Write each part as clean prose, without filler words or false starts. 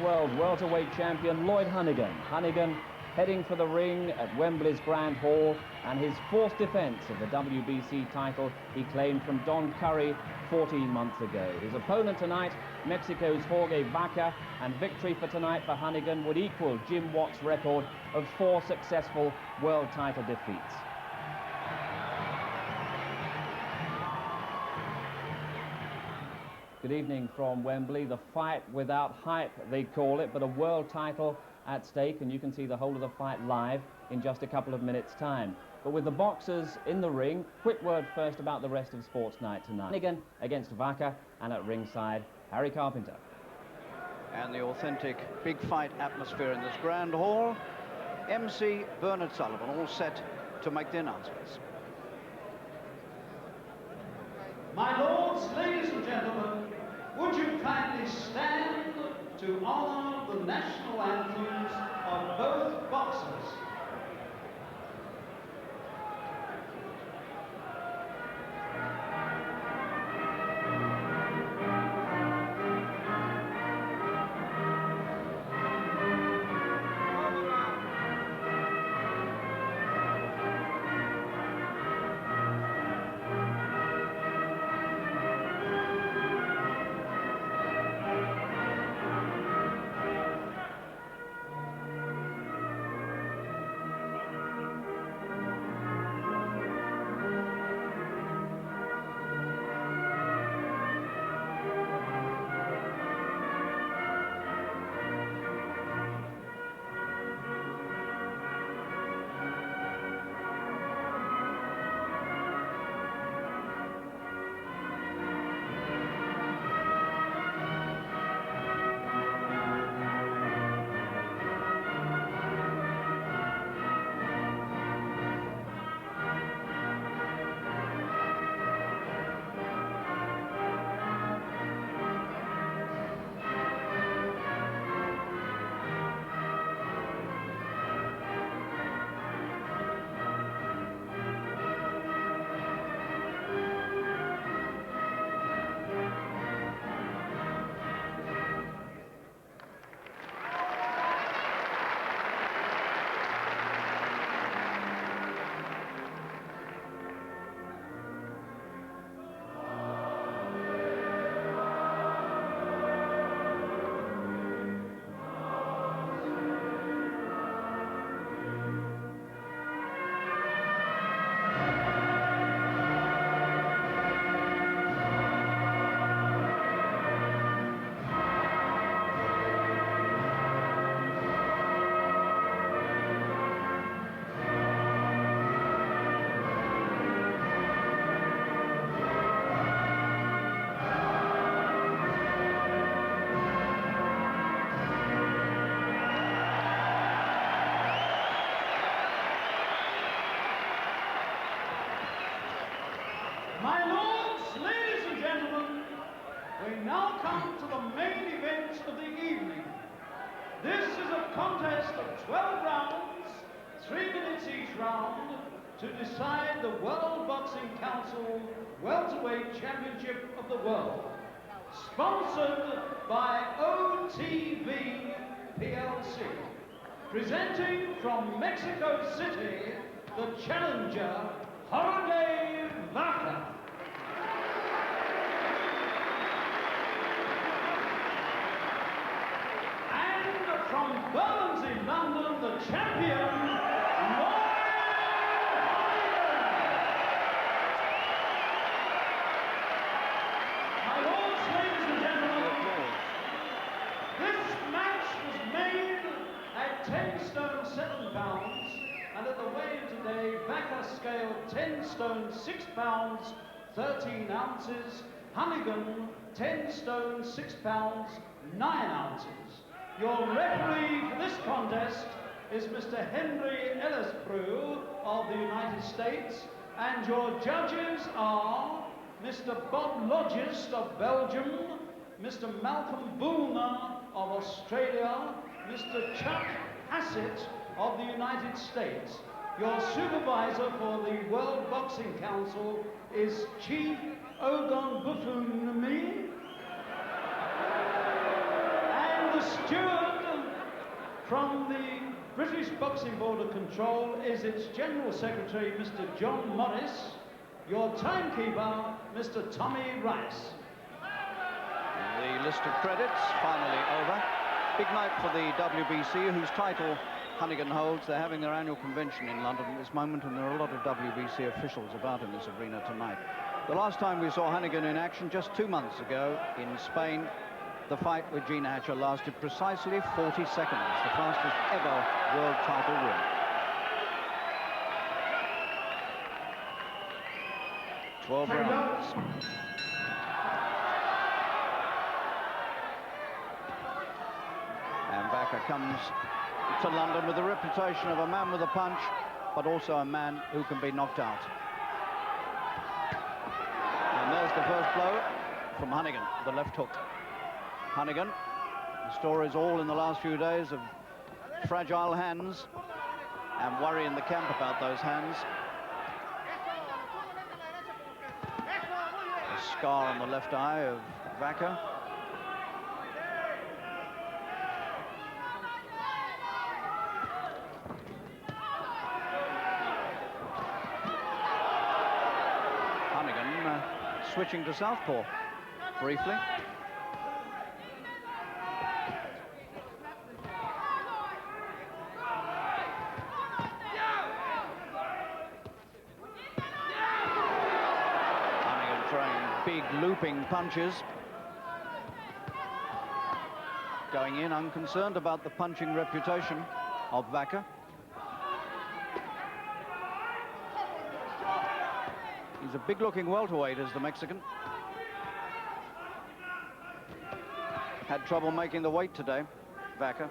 world welterweight champion Lloyd Honeyghan. Honeyghan heading for the ring at Wembley's Grand Hall, and his fourth defence of the WBC title he claimed from Don Curry 14 months ago. His opponent tonight, Mexico's Jorge Vaca, and victory for tonight for Honeyghan would equal Jim Watt's record of 4 successful world title defeats. Good evening from Wembley. The fight without hype, they call it, but a world title at stake, and you can see the whole of the fight live in just a couple of minutes' time. But with the boxers in the ring, quick word first about the rest of Sports Night tonight. Honeyghan against Vaca, and at ringside, Harry Carpenter. And the authentic big fight atmosphere in this Grand Hall. MC Bernard Sullivan all set to make the announcements. My lords, ladies and gentlemen, would you kindly stand to honor the national anthems of both boxers? My lords, ladies and gentlemen, we now come to the main event of the evening. This is a contest of 12 rounds, 3 minutes each round, to decide the World Boxing Council Welterweight Championship of the World. Sponsored by OTV PLC. Presenting from Mexico City, the challenger, Jorge Vaca. And from Bermondsey, London, the champion, Lloyd. My lords, ladies and gentlemen, this match was made at 10 stone 7 pounds, and at the weigh-in today, Vaca scaled 10 stone 6 pounds 13 ounces, Honeyghan 10 stone 6 pounds 9 ounces. Your referee for this contest is Mr. Henry Ellisbrew of the United States, and your judges are Mr. Bob Lodgist of Belgium, Mr. Malcolm Boulner of Australia, Mr. Chuck Hassett of the United States. Your supervisor for the World Boxing Council is Chief Ogon Bufunmi. And the steward from the British Boxing Board of Control is its General Secretary, Mr. John Morris, your timekeeper, Mr. Tommy Rice. The list of credits finally over. Big night for the WBC, whose title Honeyghan holds. They're having their annual convention in London at this moment, and there are a lot of WBC officials about in this arena tonight. The last time we saw Honeyghan in action, just 2 months ago in Spain, the fight with Gene Hatcher lasted precisely 40 seconds, the fastest ever world title win. Twelve rounds. And Vaca comes to London with the reputation of a man with a punch, but also a man who can be knocked out. And there's the first blow from Honeyghan, the left hook. Honeyghan, the stories all in the last few days of fragile hands and worry in the camp about those hands. A scar on the left eye of Vaca. Honeyghan switching to southpaw briefly. Big looping punches. Going in unconcerned about the punching reputation of Vaca. He's a big-looking welterweight, is the Mexican. Had trouble making the weight today, Vaca.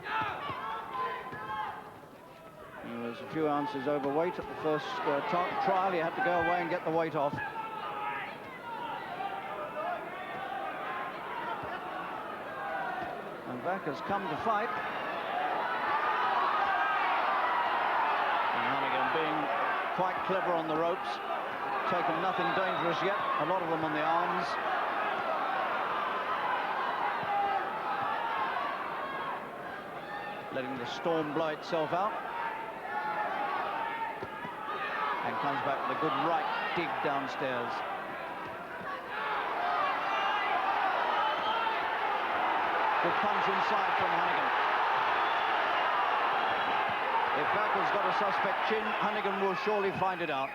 He was a few ounces overweight at the first trial. He had to go away and get the weight off. And Vaca's come to fight. And Honeyghan being quite clever on the ropes. Taken nothing dangerous yet, a lot of them on the arms. Letting the storm blow itself out. And comes back with a good right dig downstairs. Good punch inside from Honeyghan. If Vaca's got a suspect chin, Honeyghan will surely find it out.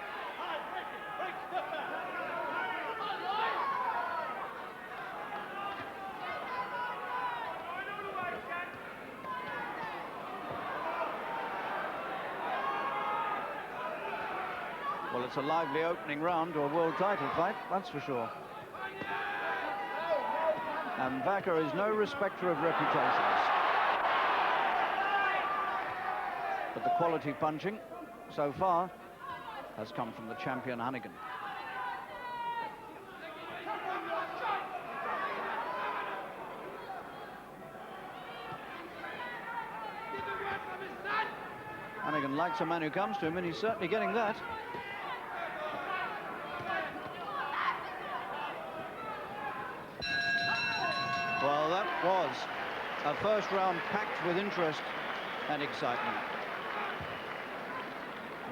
Well, it's a lively opening round to a world title fight, that's for sure. And Vaca is no respecter of reputations. But the quality punching, so far, has come from the champion Honeyghan. Honeyghan likes a man who comes to him, and he's certainly getting that. Well, that was a first round packed with interest and excitement.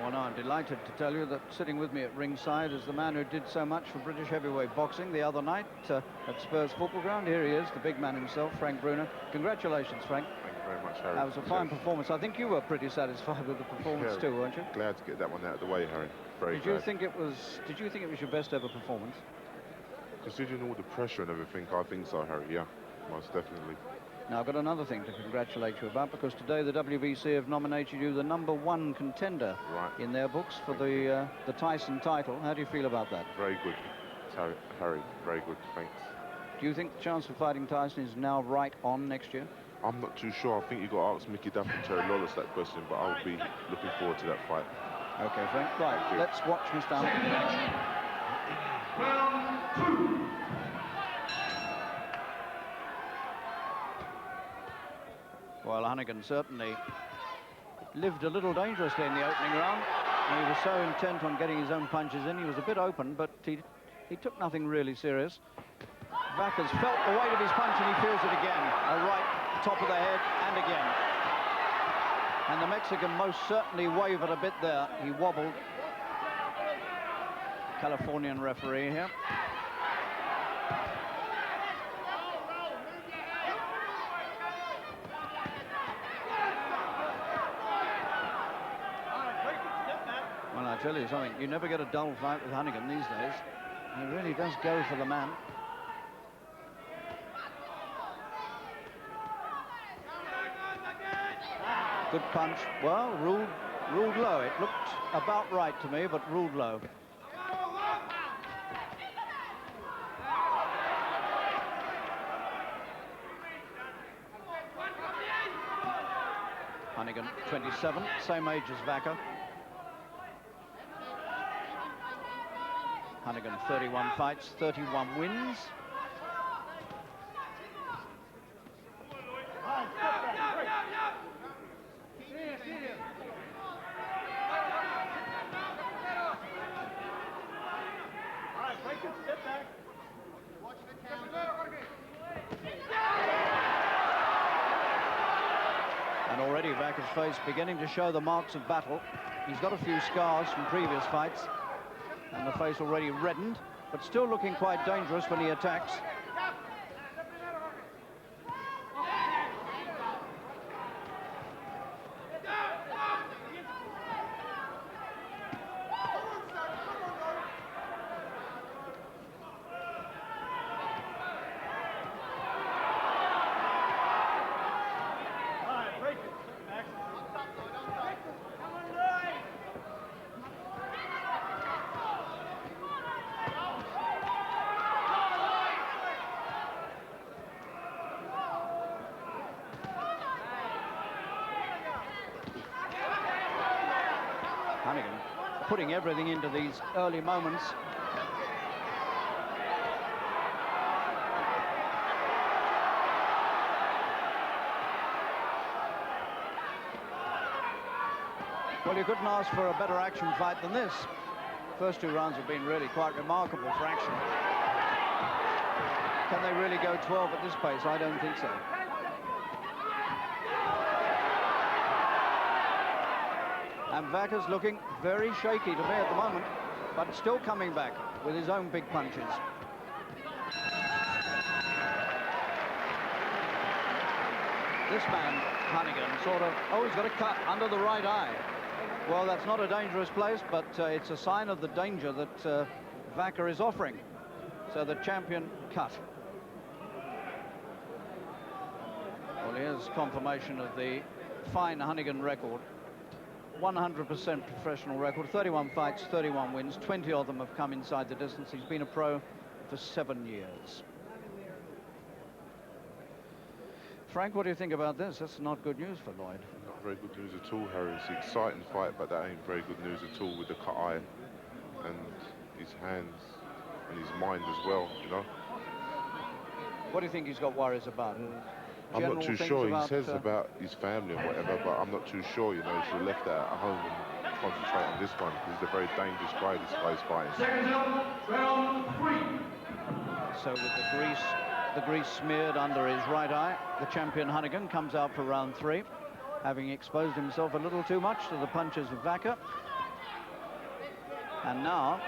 Well, now I'm delighted to tell you that sitting with me at ringside is the man who did so much for British heavyweight boxing the other night at Spurs Football Ground. Here he is, the big man himself, Frank Bruner. Congratulations, Frank. Thank you very much, Harry. That was a fine performance. I think you were pretty satisfied with the performance too, weren't you? Glad to get that one out of the way, Harry. Very glad. Did you think it was your best ever performance? Considering all the pressure and everything, I think so, Harry. Yeah, most definitely. Now, I've got another thing to congratulate you about, because today the WBC have nominated you the #1 contender in their books for the Tyson title. How do you feel about that? Very good, Harry. Very good, thanks. Do you think the chance of fighting Tyson is now right on next year? I'm not too sure. I think you've got to ask Mickey Duff and Terry Lawless that question, but I'll be looking forward to that fight. Okay, Frank. Right, let's watch Mr. Honeyghan in action. Round 2. Well, Honeyghan certainly lived a little dangerously in the opening round. He was so intent on getting his own punches in. He was a bit open, but he took nothing really serious. Vaca's felt the weight of his punch, and he feels it again. A right top of the head, and again. And the Mexican most certainly wavered a bit there. He wobbled. Californian referee here. Well, I tell you something, you never get a dull fight with Honeyghan these days. He really does go for the man. Good punch. Well, ruled low. It looked about right to me, but ruled low. Honeyghan, 27, same age as Vaca. Honeyghan, 31 fights, 31 wins. And already Vaca's face beginning to show the marks of battle. He's got a few scars from previous fights, and the face already reddened, but still looking quite dangerous when he attacks. Honeyghan putting everything into these early moments. Well, you couldn't ask for a better action fight than this. First 2 rounds have been really quite remarkable for action. Can they really go 12 at this pace? I don't think so. And Vaca's looking very shaky to me at the moment, but still coming back with his own big punches. This man, Honeyghan, sort of, oh, he's got a cut under the right eye. Well, that's not a dangerous place, but it's a sign of the danger that Vaca is offering. So the champion cut. Well, here's confirmation of the fine Honeyghan record. 100% professional record, 31 fights, 31 wins, 20 of them have come inside the distance. He's been a pro for 7 years. Frank, what do you think about this? That's not good news for Lloyd. Not very good news at all, Harry. It's an exciting fight, but that ain't very good news at all with the cut eye and his hands and his mind as well, you know. What do you think he's got worries about? I'm not too sure. He says about his family and whatever, but I'm not too sure, you know. He should have left that at home and concentrate on this one. He's a very dangerous guy, this guy's fighting. Round 3. So with the grease smeared under his right eye, the champion Honeyghan comes out for round 3, having exposed himself a little too much to the punches of Vaca. And now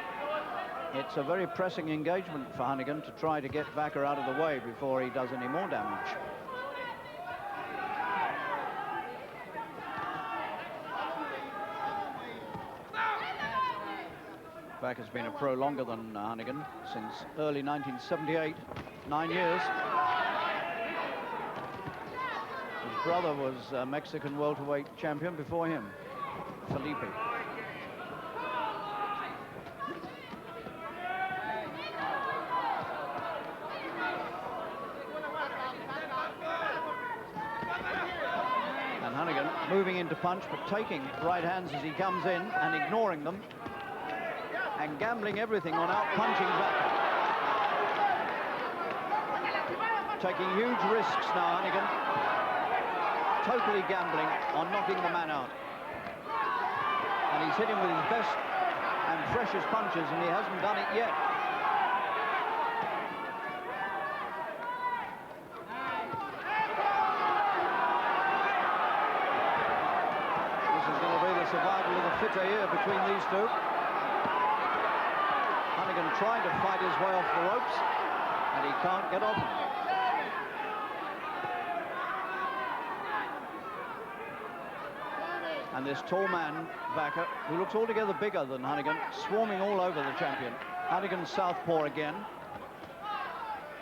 it's a very pressing engagement for Honeyghan to try to get Vaca out of the way before he does any more damage. Vaca's been a pro longer than Honeyghan, since early 1978, 9 years. His brother was a Mexican welterweight champion before him, Felipe. And Honeyghan moving into punch, but taking right hands as he comes in and ignoring them, and gambling everything on out-punching Vaca. Taking huge risks now, Honeyghan. Totally gambling on knocking the man out. And he's hit him with his best and freshest punches, and he hasn't done it yet. survival of the fitter here between these two. Honeyghan trying to fight his way off the ropes, and he can't get off them. And this tall man, Vaca, who looks altogether bigger than Honeyghan, swarming all over the champion. Honeyghan's southpaw again.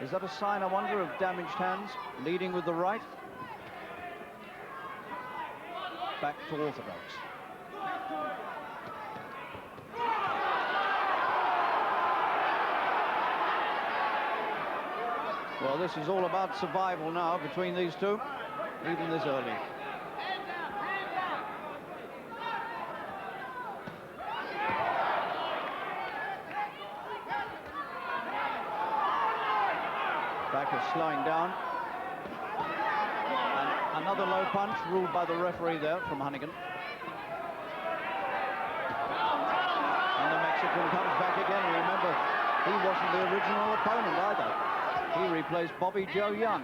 Is that a sign, I wonder, of damaged hands? Leading with the right. Back to orthodox. Well, this is all about survival now between these two, even this early. Vaca slowing down. And another low punch ruled by the referee there from Honeyghan. And the Mexican comes back again. Remember, he wasn't the original opponent either. He replaced Bobby Joe Young.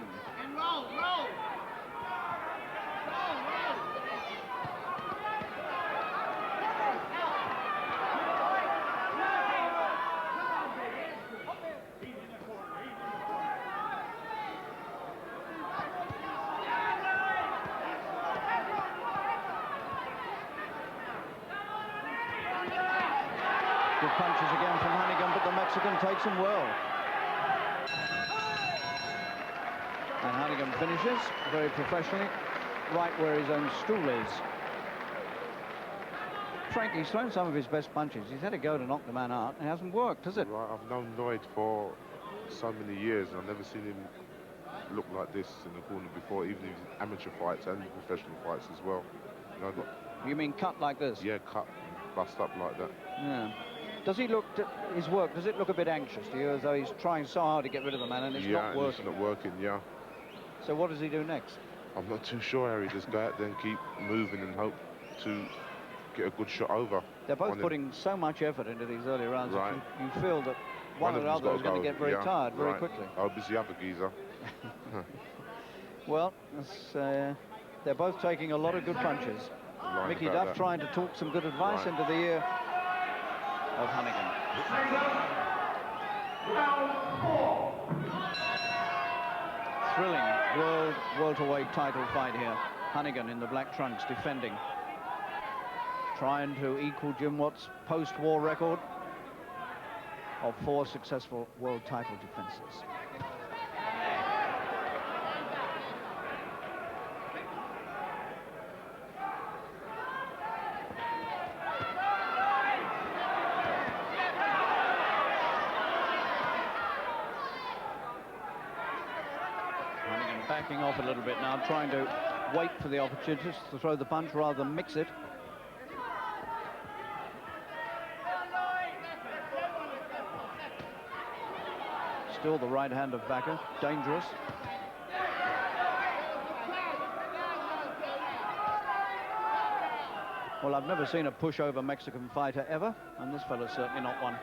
Good punches again from Honeyghan, but the Mexican takes him well. And Honeyghan finishes very professionally, right where his own stool is. Frank, he's thrown some of his best punches. He's had a go to knock the man out, and it hasn't worked, has it? Right, I've known Lloyd for so many years, and I've never seen him look like this in the corner before, even in his amateur fights and professional fights as well. You know, You mean cut like this? yeah, cut, bust up like that. Yeah. Does he look, his work, does it look a bit anxious to you, as though he's trying so hard to get rid of the man and it's not working? It's not working, yeah. So what does he do next? I'm not too sure, Harry. Just go out there and keep moving and hope to get a good shot over. They're both putting so much effort into these early rounds that you feel that one or the them's other is gotta going to get very tired very right. quickly. Oh, it's the other geezer. Well, they're both taking a lot of good punches. Right Mickey about Duff that. trying to talk some good advice into the ear of Honeyghan. Thrilling welterweight title fight here. Honeyghan in the black trunks defending. Trying to equal Jim Watt's post-war record of 4 successful world title defenses. Backing off a little bit now, trying to wait for the opportunity to throw the punch rather than mix it. Still the right hand of Vaca, dangerous. Well, I've never seen a pushover Mexican fighter ever, and this fellow's certainly not one.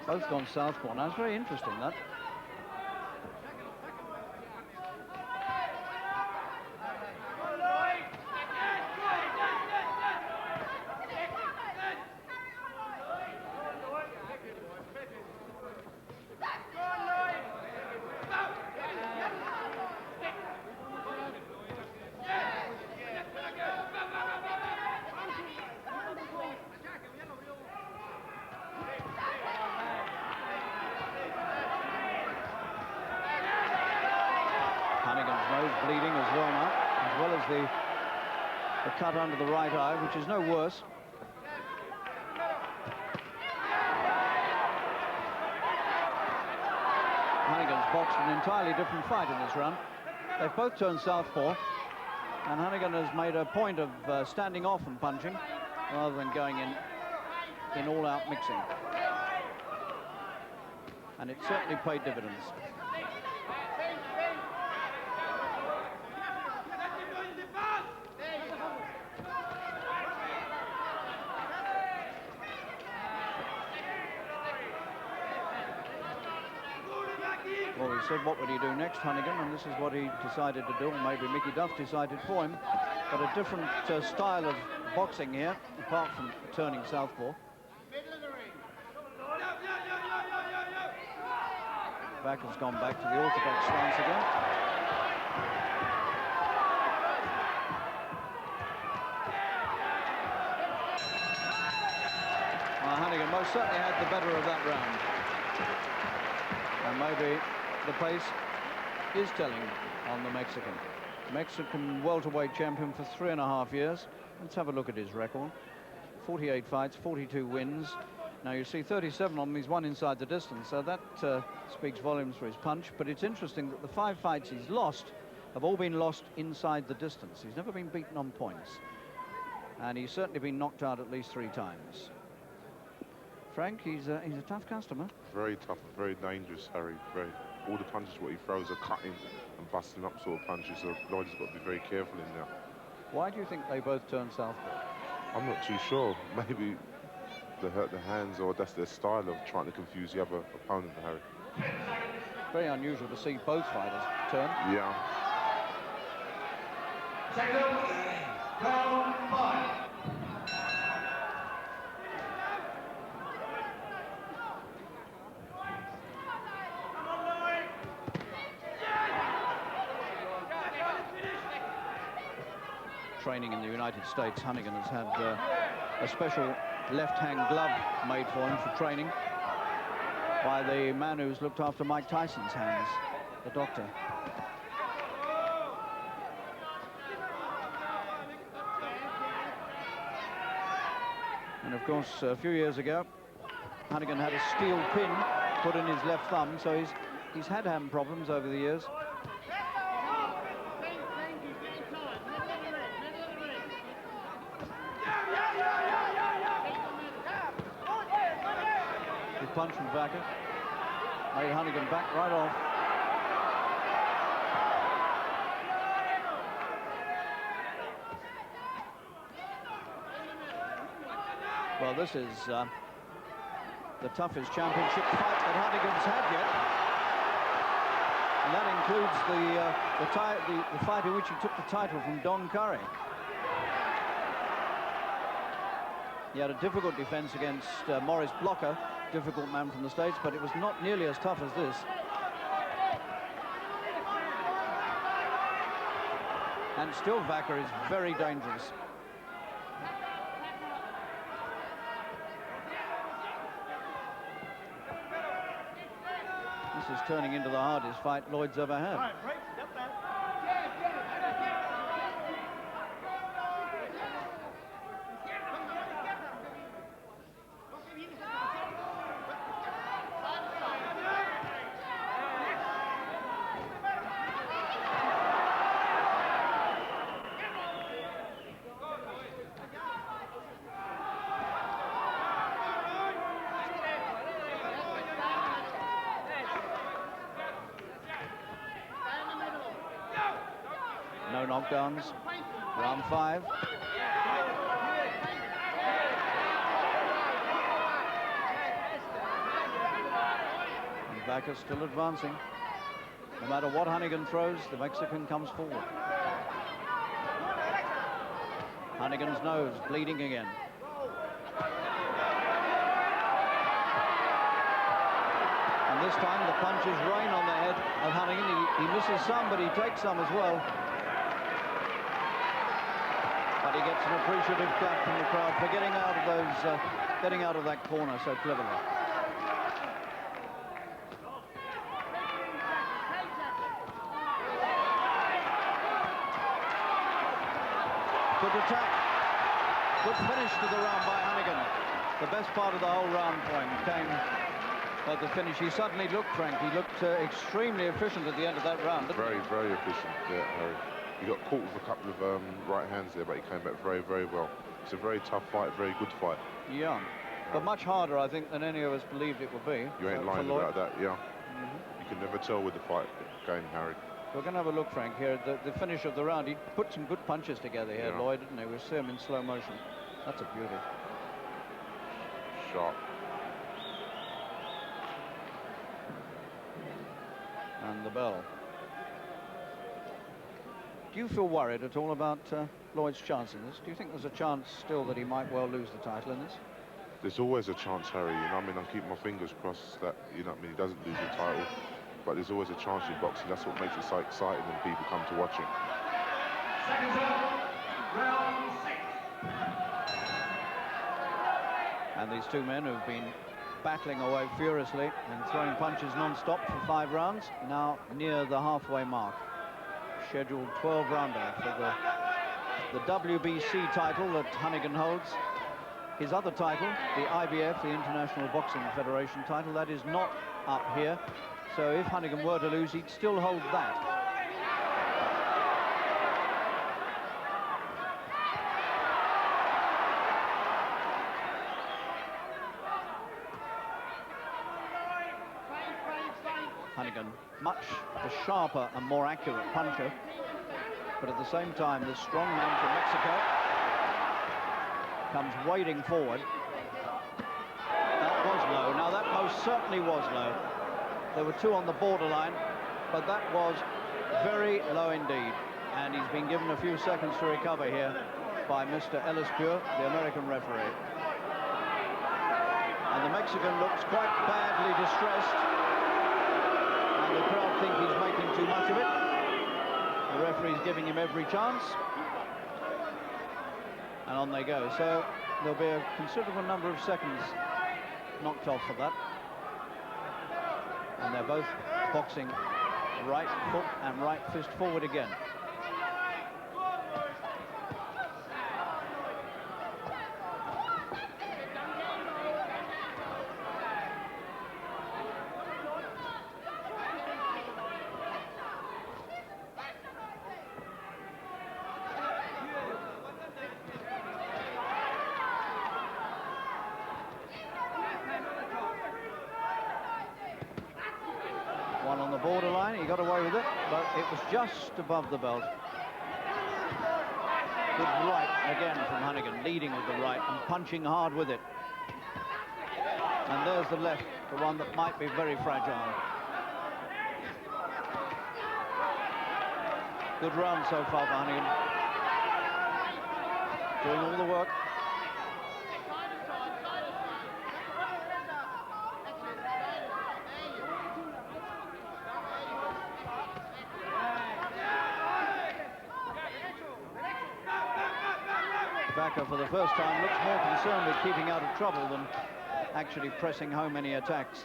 Both gone southpaw. Now, it's very interesting, that. Bleeding as well now, as well as the cut under the right eye, which is no worse. Honeyghan's boxed an entirely different fight in this run. They've both turned southpaw, and Honeyghan has made a point of standing off and punching rather than going in all-out mixing. And it certainly paid dividends. Well, we said, what would he do next, Honeyghan? And this is what he decided to do, or maybe Mickey Duff decided for him. But a different style of boxing here, apart from turning southpaw. Vaca's gone back to the orthodox stance again. Honeyghan most certainly had the better of that round. And maybe the pace is telling on the Mexican. Mexican welterweight champion for 3.5 years. Let's have a look at his record. 48 fights, 42 wins. Now you see 37 on him, he's won inside the distance, so that speaks volumes for his punch. But it's interesting that the 5 fights he's lost have all been lost inside the distance. He's never been beaten on points. And he's certainly been knocked out at least 3 times. Frank, he's a tough customer. Very tough, very dangerous, Harry. All the punches what he throws are cutting and busting up sort of punches, so Lloyd has got to be very careful in there. Why do you think they both turn southpaw? I'm not too sure. Maybe they hurt the hands, or that's their style of trying to confuse the other opponent, Harry. Very unusual to see both fighters turn. Yeah. Second, round 5. Training in the United States, Honeyghan has had a special left-hand glove made for him for training by the man who's looked after Mike Tyson's hands, the doctor. And of course, a few years ago, Honeyghan had a steel pin put in his left thumb, so he's had hand problems over the years. Punch from Vaca made Honeyghan back right off. Well, this is the toughest championship fight that Honeyghan's had yet, and that includes the fight in which he took the title from Don Curry. He had a difficult defense against Morris Blocker, difficult man from the States, but it was not nearly as tough as this. And still Vaca is very dangerous. This is turning into the hardest fight Lloyd's ever had. No knockdowns. Round 5. And Vaca's still advancing. No matter what Honeyghan throws, the Mexican comes forward. Honeyghan's nose bleeding again. And this time the punches rain on the head of Honeyghan. He misses some, but he takes some as well. But he gets an appreciative clap from the crowd for getting out of those, getting out of that corner so cleverly. Good attack. Good finish to the round by Honeyghan. The best part of the whole round for him came at the finish. He suddenly looked, Frank, he looked extremely efficient at the end of that round. Very, very efficient, yeah, Harry. He got caught with a couple of right hands there, but he came back very, very well. It's a very tough fight, very good fight. Yeah, but much harder, I think, than any of us believed it would be. You ain't lying about that, yeah. You can never tell with the fight game, Harry. We're going to have a look, Frank, here at the finish of the round. He put some good punches together here, Lloyd, didn't he? We'll see him in slow motion. That's a beauty. Sharp. the bell. Do you feel worried at all about Lloyd's chance in this? Do you think there's a chance still that he might well lose the title in this? There's always a chance, Harry. You know what I mean? I keep my fingers crossed that, you know what I mean, he doesn't lose the title. But there's always a chance in boxing. That's what makes it so exciting when people come to watch it. Seconds up, round 6. And these two men who've been battling away furiously and throwing punches non-stop for 5 rounds, now near the halfway mark. Scheduled 12-rounder for the WBC title that Honeyghan holds. His other title, the IBF, the International Boxing Federation title, that is not up here. So if Honeyghan were to lose, he'd still hold that. Honeyghan, much the sharper and more accurate puncher, but at the same time, the strong man from Mexico comes wading forward. That was low. Now, that most certainly was low. There were 2 on the borderline, but that was very low indeed. And he's been given a few seconds to recover here by Mr. Ellis-Pure, the American referee. And the Mexican looks quite badly distressed. And the crowd think he's making too much of it. The referee's giving him every chance. And on they go. So there'll be a considerable number of seconds knocked off for that. And they're both boxing right foot and right fist forward again. One on the borderline, he got away with it, but it was just above the belt. Good right again from Honeyghan, leading with the right and punching hard with it. And there's the left, the one that might be very fragile. Good round so far for Honeyghan. Doing all the work. Vaca, for the first time, looks more concerned with keeping out of trouble than actually pressing home any attacks.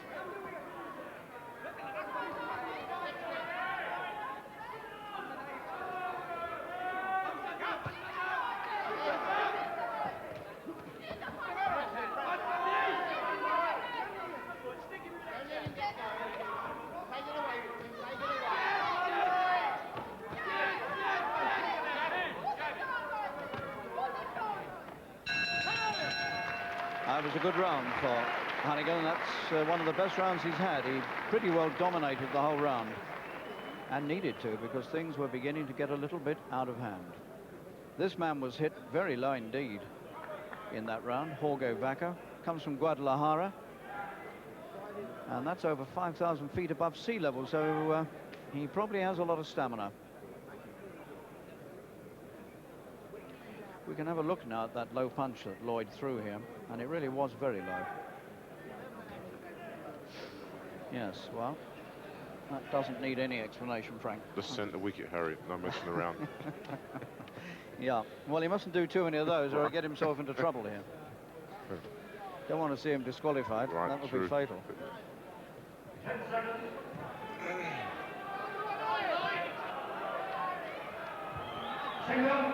That was a good round for Honeyghan. That's one of the best rounds he's had. He pretty well dominated the whole round, and needed to, because things were beginning to get a little bit out of hand. This man was hit very low indeed in that round. Jorge Vaca comes from Guadalajara, and that's over 5,000 feet above sea level, so he probably has a lot of stamina. We can have a look now at that low punch that Lloyd threw here, and it really was very low. Yes, well, that doesn't need any explanation, Frank. Just centre wicket, Harry, no messing around. Yeah, well, he mustn't do too many of those or he'll get himself into trouble here. Don't want to see him disqualified. Right, that would true. be fatal. 10 seconds. Single.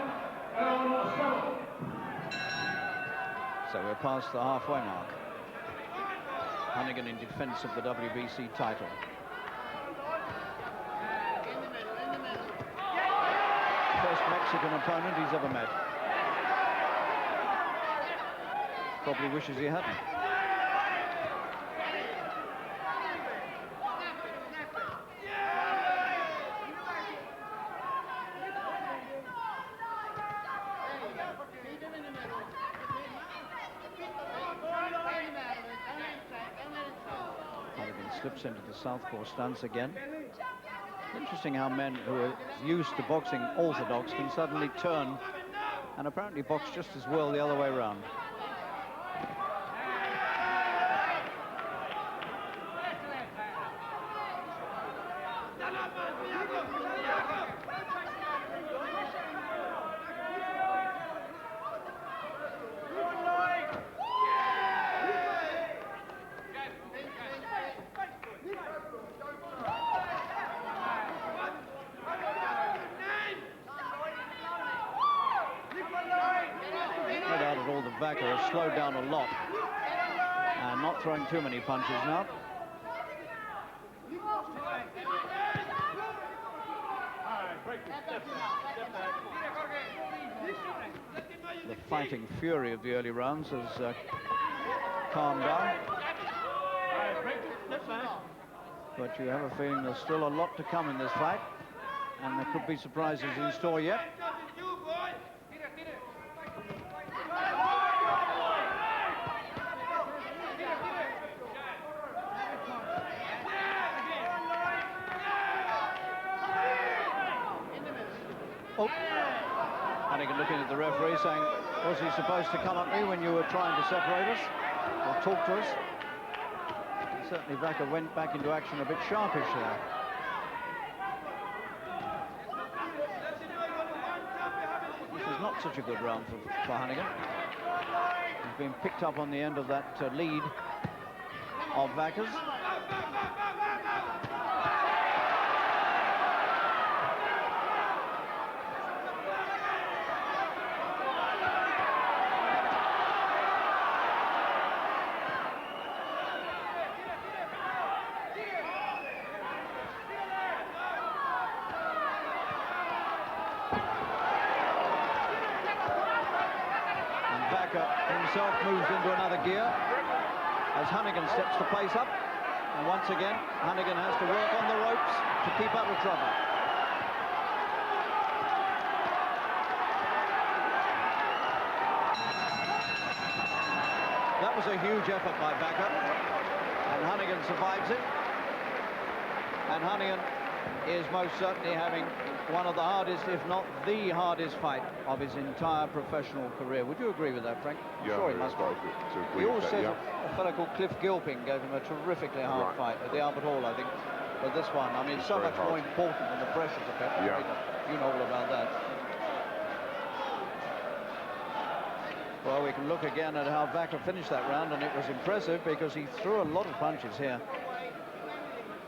So we're past the halfway mark. Honeyghan in defense of the WBC title. First Mexican opponent he's ever met. Probably wishes he hadn't. Slips into the southpaw stance again. Interesting how men who are used to boxing orthodox can suddenly turn and apparently box just as well the other way around. Vaca has slowed down a lot and not throwing too many punches now. The fighting fury of the early rounds has calmed down. But you have a feeling there's still a lot to come in this fight, and there could be surprises in store yet. Oh, Honeyghan looking at the referee saying, was he supposed to come at me when you were trying to separate us or talk to us? And certainly Vaca went back into action a bit sharpish there. This is not such a good round for Honeyghan. He's been picked up on the end of that lead of Vaca's. Himself moves into another gear as Honeyghan steps the pace up, and once again Honeyghan has to work on the ropes to keep out of trouble. That was a huge effort by Vaca, and Honeyghan survives it, and Honeyghan is most certainly having one of the hardest, if not the hardest fight of his entire professional career. Would you agree with that, Frank? Yeah, sure he must. He always says a fellow called Cliff Gilpin gave him a terrifically hard fight at the Albert Hall, I think. But this one, I mean, it's so much more important than the pressures of it. Yeah. You know all about that. Well, we can look again at how Vaca finished that round, and it was impressive because he threw a lot of punches here.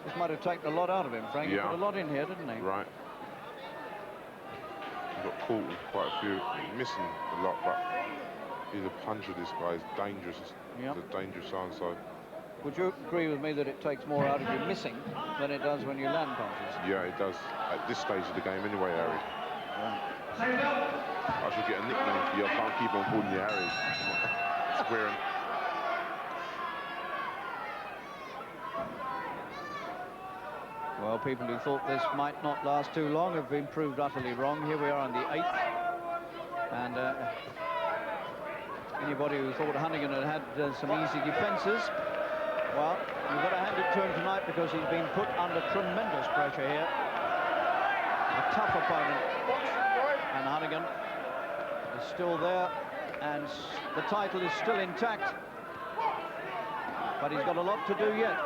This might have taken a lot out of him, Frank. He put a lot in here, didn't he? Right. He got caught with quite a few, missing a lot, but he's a puncher, this guy. He's dangerous. He's a dangerous so. Would you agree with me that it takes more out of you missing than it does when you land punches? Yeah, it does. At this stage of the game anyway, Harry. Right. I should get a nickname for you. I can't keep on calling you Harry. Swearing. Well, people who thought this might not last too long have been proved utterly wrong. Here we are on the 8th. And anybody who thought Honeyghan had some easy defences, well, you've got to hand it to him tonight because he's been put under tremendous pressure here. A tough opponent. And Honeyghan is still there, and the title is still intact. But he's got a lot to do yet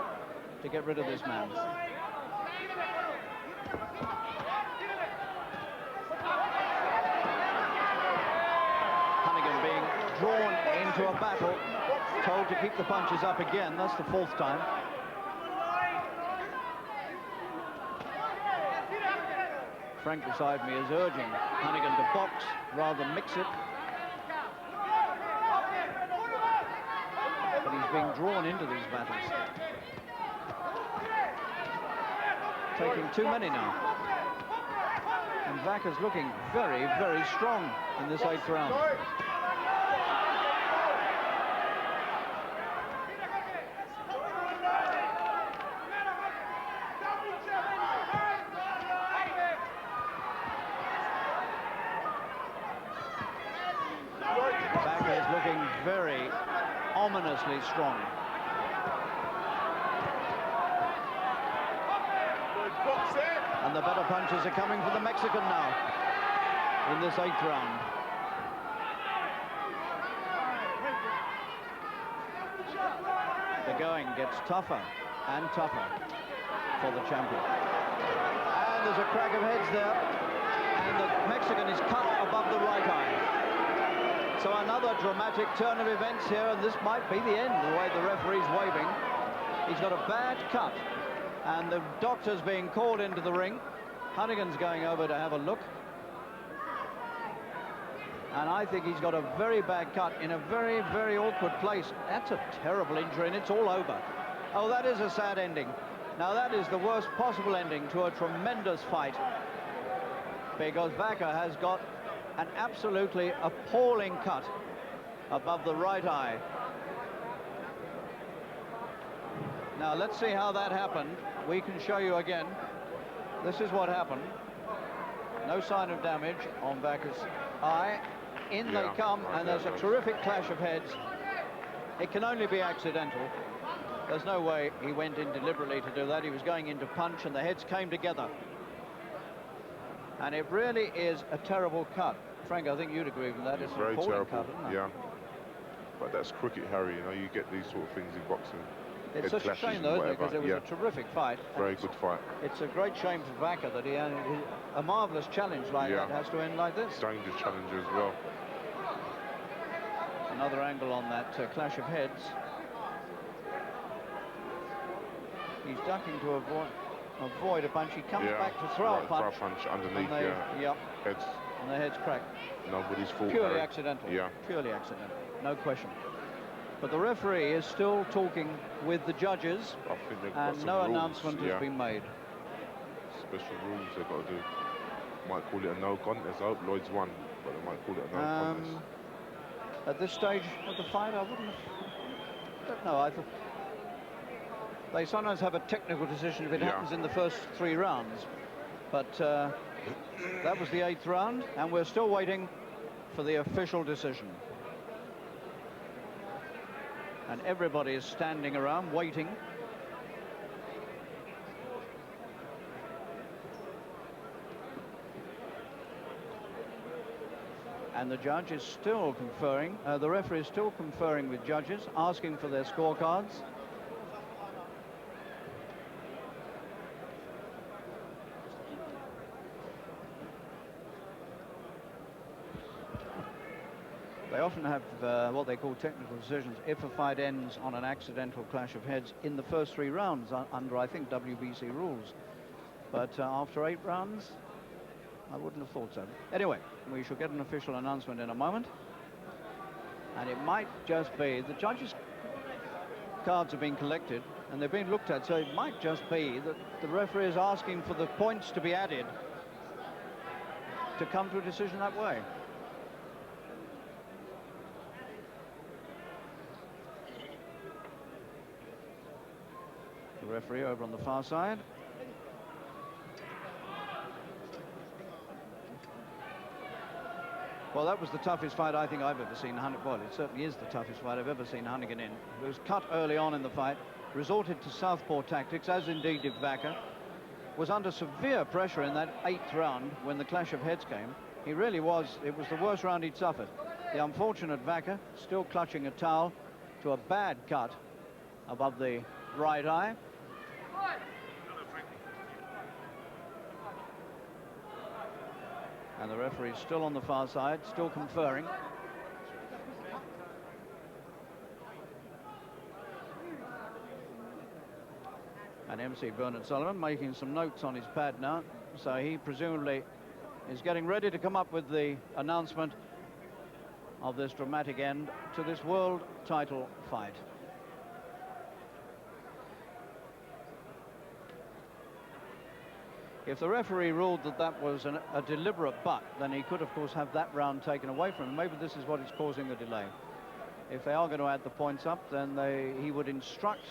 to get rid of this man. Honeyghan being drawn into a battle, told to keep the punches up again. That's the 4th time. Frank beside me is urging Honeyghan to box rather than mix it. But he's being drawn into these battles. Taking too many now. And Vaca's looking very, very strong in this 8th round. Vaca is looking very ominously strong. A And the better punches are coming for the Mexican now in this 8th round. The going gets tougher and tougher for the champion. And there's a crack of heads there. And the Mexican is cut above the right eye. So another dramatic turn of events here, and this might be the end, the way the referee's waving. He's got a bad cut, and the doctor's being called into the ring. Honeyghan's going over to have a look. And I think he's got a very bad cut in a very, very awkward place. That's a terrible injury, and it's all over. Oh, that is a sad ending. Now, that is the worst possible ending to a tremendous fight, because Vaca has got an absolutely appalling cut above the right eye. Now, let's see how that happened. We can show you again. This is what happened. No sign of damage on Vaca's eye. In they come, and there's a terrific clash of heads. It can only be accidental. There's no way he went in deliberately to do that. He was going in to punch, and the heads came together. And it really is a terrible cut. Frank, I think you'd agree with that. It's very terrible cut, isn't it? Yeah. But that's cricket, Harry. You know, you get these sort of things in boxing. It's such a shame, though, isn't it? Because it was a terrific fight. Very good fight. It's a great shame for Vaca that a marvellous challenge like that has to end like this. Dangerous challenge as well. Another angle on that clash of heads. He's ducking to avoid a punch. He comes back to throw a punch. Throw a punch underneath, heads. And the head's cracked. Nobody's fault. Purely accidental. Yeah. Purely accidental. No question. But the referee is still talking with the judges, I think they've got and some no rules. announcement has been made. Special rules they've got to do. Might call it a no contest. I hope Lloyd's won, but they might call it a no contest. At this stage of the fight, I don't know. I thought they sometimes have a technical decision if it happens in the first 3 rounds. But that was the 8th round, and we're still waiting for the official decision. And everybody is standing around waiting. And the judge is still conferring, the referee is still conferring with judges, asking for their scorecards. They often have what they call technical decisions if a fight ends on an accidental clash of heads in the first 3 rounds under, I think, WBC rules. But after 8 rounds, I wouldn't have thought so. Anyway, we shall get an official announcement in a moment. And it might just be the judges' cards have been collected and they're being looked at, so it might just be that the referee is asking for the points to be added to come to a decision that way. The referee over on the far side. Well, that was the toughest fight I think I've ever seen well, it certainly is the toughest fight I've ever seen Honeyghan in. He was cut early on in the fight, resorted to southpaw tactics, as indeed did Vaca. Was under severe pressure in that 8th round when the clash of heads came. He really was. It was the worst round he'd suffered. The unfortunate Vaca still clutching a towel to a bad cut above the right eye. And the referee is still on the far side, still conferring. And MC Bernard Sullivan making some notes on his pad now. So he presumably is getting ready to come up with the announcement of this dramatic end to this world title fight. If the referee ruled that that was a deliberate butt, then he could, of course, have that round taken away from him. Maybe this is what is causing the delay. If they are going to add the points up, then he would instruct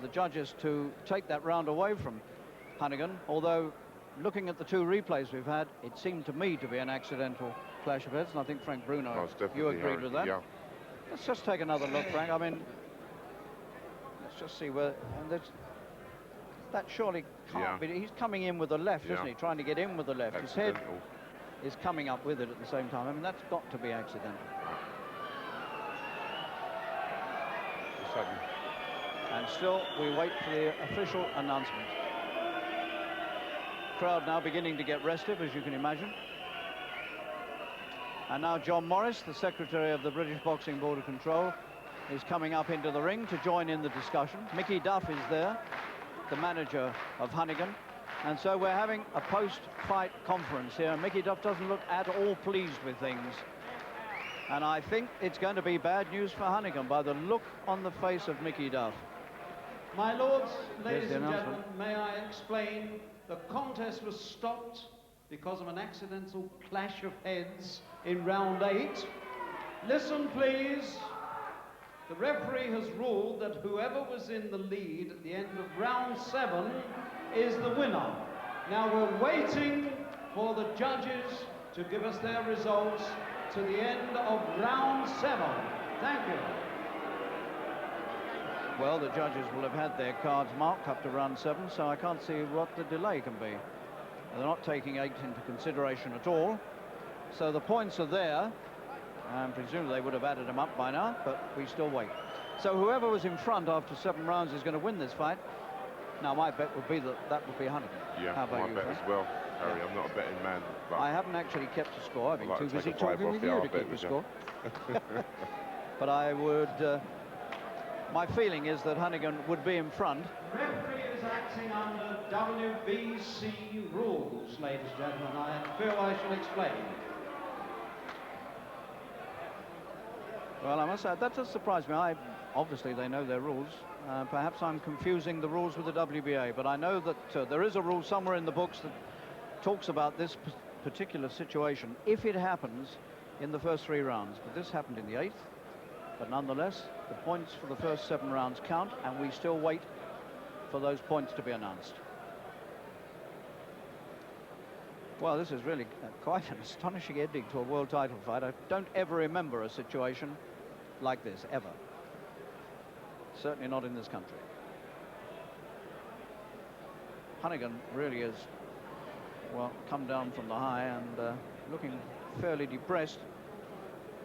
the judges to take that round away from Honeyghan. Although, looking at the 2 replays we've had, it seemed to me to be an accidental clash of heads, and I think Frank Bruno, you agreed with that. Yeah. Let's just take another look, Frank. I mean, let's just see where. And That surely can't be. He's coming in with the left, isn't he? Trying to get in with the left. His head is coming up with it at the same time. I mean, that's got to be accidental. And still, we wait for the official announcement. Crowd now beginning to get restive, as you can imagine. And now John Morris, the Secretary of the British Boxing Board of Control, is coming up into the ring to join in the discussion. Mickey Duff is there, the manager of Honeyghan. And so we're having a post-fight conference here. Mickey Duff doesn't look at all pleased with things. And I think it's going to be bad news for Honeyghan by the look on the face of Mickey Duff. My lords, ladies and gentlemen, may I explain? The contest was stopped because of an accidental clash of heads in round 8. Listen, please. The referee has ruled that whoever was in the lead at the end of round 7 is the winner. Now we're waiting for the judges to give us their results to the end of round 7. Thank you. Well, the judges will have had their cards marked up to round 7, so I can't see what the delay can be. They're not taking 8 into consideration at all. So the points are there, and presumably they would have added them up by now, but we still wait. So whoever was in front after 7 rounds is going to win this fight. Now, my bet would be that would be Honeyghan. Yeah, how about my you, bet Frank? as well, Harry. I'm not a betting man. But I haven't actually kept a score. I've been too busy take a five talking off with the you to half bet keep a with you. score. But I would... my feeling is that Honeyghan would be in front. Referee is acting under WBC rules, ladies and gentlemen. I feel I shall explain. Well, I must say, that does surprise me. Obviously, they know their rules. Perhaps I'm confusing the rules with the WBA, but I know that there is a rule somewhere in the books that talks about this particular situation, if it happens in the first 3 rounds. But this happened in the 8th. But nonetheless, the points for the first 7 rounds count, and we still wait for those points to be announced. Well, this is really quite an astonishing ending to a world title fight. I don't ever remember a situation like this, ever. Certainly not in this country. Honeyghan really is, well, come down from the high and looking fairly depressed.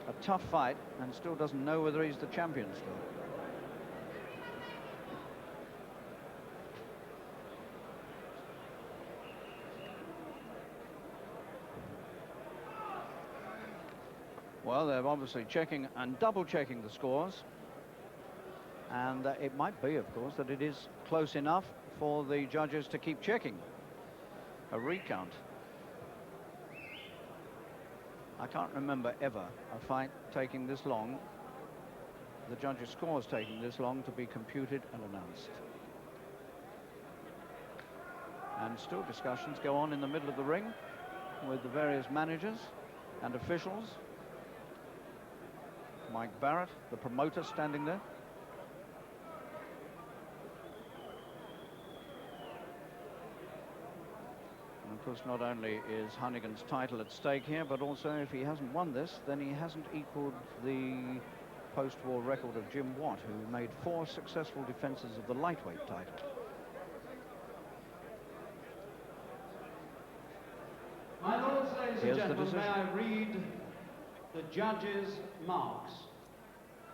A tough fight, and still doesn't know whether he's the champion still. Well, they're obviously checking and double-checking the scores. And it might be, of course, that it is close enough for the judges to keep checking. A recount. I can't remember ever a fight taking this long, the judges' scores taking this long to be computed and announced. And still discussions go on in the middle of the ring with the various managers and officials. Mike Barrett, the promoter, standing there. And of course, not only is Honeyghan's title at stake here, but also if he hasn't won this, then he hasn't equaled the post-war record of Jim Watt, who made 4 successful defenses of the lightweight title. My lords, ladies and gentlemen, may I read the judges' marks?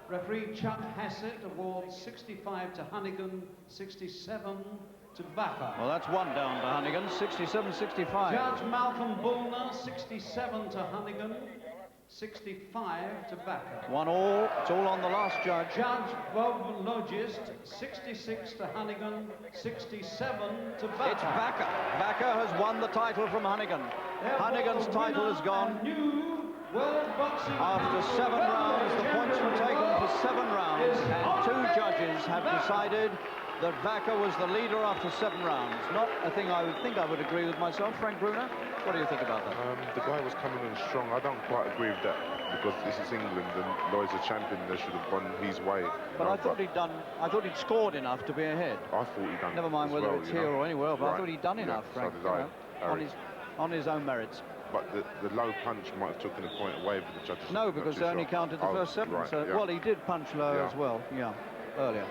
Referee Chuck Hassett awards 65 to Honeyghan, 67 to Vaca. Well, that's 1 down to Honeyghan, 67-65. Judge Malcolm Bullner, 67 to Honeyghan, 65 to Vaca. 1 all. It's all on the last judge. Judge Bob Logist, 66 to Honeyghan, 67 to Vaca. It's Vaca. Vaca has won the title from Honeyghan. Honeyghan's title is gone. After 7 rounds, the points were taken for 7 rounds, and 2 judges have decided that Vaca was the leader after 7 rounds. Not a thing I would think I would agree with myself. Frank Bruner, what do you think about that? The guy was coming in strong. I don't quite agree with that, because this is England and Lloyd's a champion. They should have gone his way. But I thought he'd scored enough to be ahead. I thought he'd done. Never mind whether it's here or anywhere else, but I thought he'd done enough, Frank, so on his own merits. But the low punch might have taken a point away for the judges. No, because they only counted the first 7. Right, so, yeah. well, he did punch low as well, earlier.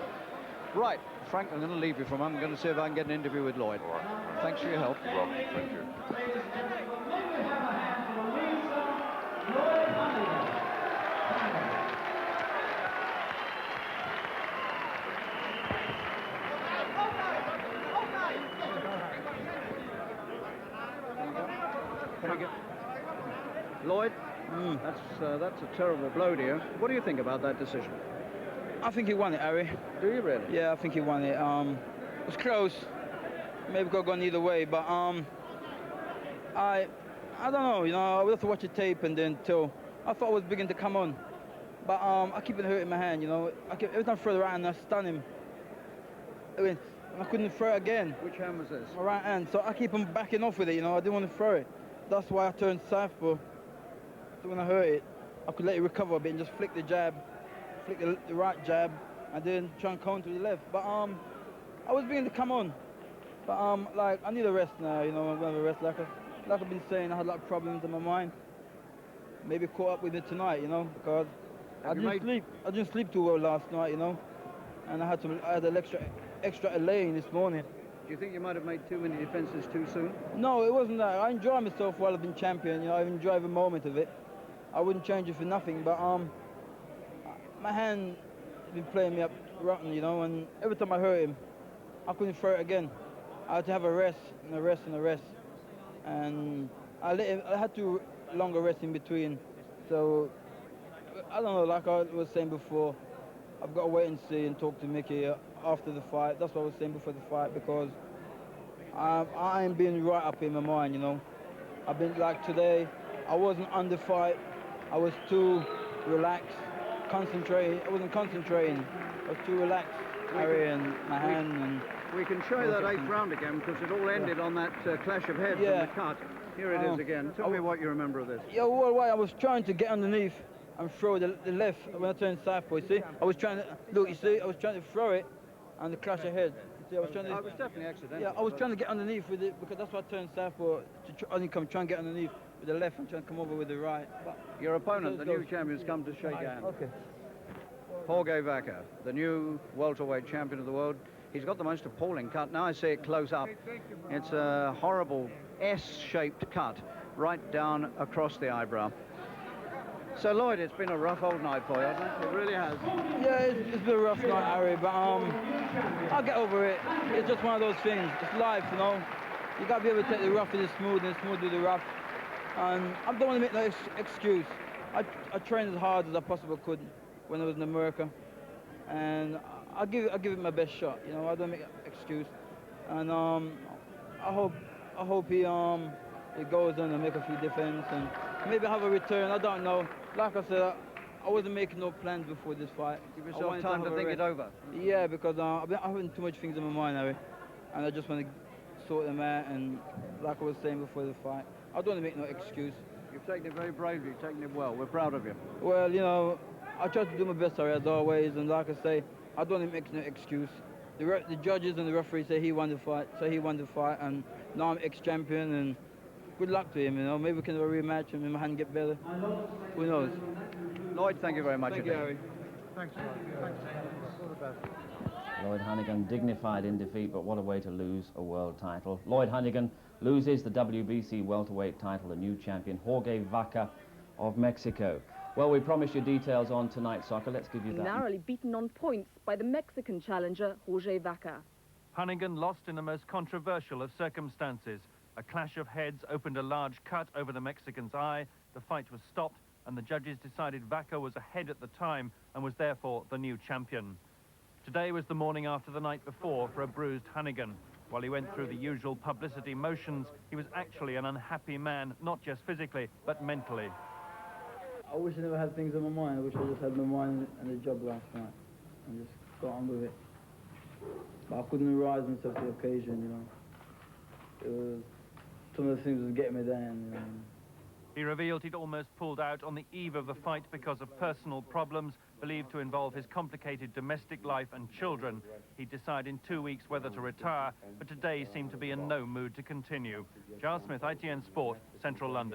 Right, Frank, I'm going to leave you for a moment. I'm going to see if I can get an interview with Lloyd. All right. Thanks for your help. You're welcome. Thank you. Ladies and gentlemen, may we have a hand for the loser, Lloyd Honeyghan. Lloyd, that's a terrible blow to you. What do you think about that decision? I think he won it, Harry. Do you really? Yeah, I think he won it. It was close. Maybe could have gone either way, but I don't know. You know, I would have to watch the tape and then till I thought it was beginning to come on, but I keep it hurting my hand. You know, every time I throw the right hand, I stun him. I mean, I couldn't throw it again. Which hand was this? My right hand. So I keep on backing off with it. You know, I didn't want to throw it. That's why I turned southpaw. So when I hurt it, I could let it recover a bit and just flick the jab, flick the right jab, and then try and counter the left. But I was beginning to come on. But like I need a rest now. You know, I'm gonna have a rest. Like I've been saying, I had a lot of problems in my mind. Maybe caught up with it tonight. You know, because I didn't sleep too well last night. You know, and I had an extra laying this morning. Do you think you might have made too many defences too soon? No, it wasn't that. I enjoy myself while I've been champion. You know, I enjoy every moment of it. I wouldn't change it for nothing. But my hand has been playing me up rotten. You know, and every time I hurt him, I couldn't throw it again. I had to have a rest and a rest and a rest. And I had to longer rest in between. So I don't know. Like I was saying before, I've got to wait and see and talk to Mickey after the fight. That's what I was saying before the fight, because I ain't been right up in my mind, you know. I've been like today, I wasn't on the fight. I was too relaxed, concentrating. I wasn't concentrating. I was too relaxed, Harry, and my hand. And we can show that 8th round again, because it all ended on that clash of heads and the cut. Here it is again. Tell me what you remember of this. Yeah, well, I was trying to get underneath and throw the left when I turned southpaw. You see, I was trying to look. You see, I was trying to throw it, and the clash of heads. You see, I was trying to. It was definitely accidental. Yeah, I was trying to get underneath with it, because that's why I turned southpaw to try and get underneath with the left and try and come over with the right. But your opponent, the new champion, has come to shake hands. Okay. Jorge Vaca, the new welterweight champion of the world. He's got the most appalling cut. Now I see it close up. It's a horrible S-shaped cut right down across the eyebrow. So, Lloyd, it's been a rough old night for you, hasn't it? It really has. Yeah, it's been a rough night, Harry, but I'll get over it. It's just one of those things. It's life, you know. You got to be able to take the rough with the smooth and smooth with the rough. And I don't want to make no excuse. I trained as hard as I possibly could when I was in America. And I'll give it my best shot, you know. I don't make an excuse. And I hope he goes on and make a few defense and maybe have a return. I don't know. Like I said, I wasn't making no plans before this fight. Give yourself time to think it over. Yeah, because I've been having too much things in my mind, Harry, and I just want to sort them out. And like I was saying before the fight, I don't want to make no excuse. You've taken it very bravely. You've taken it well. We're proud of you. Well, you know, I try to do my best, Harry, as always. And like I say, I don't want to make no excuse. The judges and the referee say he won the fight, and now I'm ex-champion, and good luck to him, you know. Maybe we can have a rematch and my hand get better. Who knows? Lloyd, thank you very much. Thank you, Harry. Thanks, Lloyd. Thanks. All the best. Lloyd Honeyghan dignified in defeat, but what a way to lose a world title. Lloyd Honeyghan loses the WBC welterweight title, the new champion, Jorge Vaca of Mexico. Well, we promised you details on tonight's soccer. Let's give you that. Narrowly beaten on points by the Mexican challenger, Jorge Vaca. Honeyghan lost in the most controversial of circumstances. A clash of heads opened a large cut over the Mexican's eye. The fight was stopped, and the judges decided Vaca was ahead at the time and was therefore the new champion. Today was the morning after the night before for a bruised Honeyghan. While he went through the usual publicity motions, he was actually an unhappy man, not just physically, but mentally. I wish I never had things in my mind. I wish I just had my mind and the job last night and just got on with it. But I couldn't rise myself to the occasion, you know. It was, some of the things was getting me down, you know. He revealed he'd almost pulled out on the eve of the fight because of personal problems believed to involve his complicated domestic life and children. He'd decide in 2 weeks whether to retire, but today seemed to be in no mood to continue. Giles Smith, ITN Sport, Central London.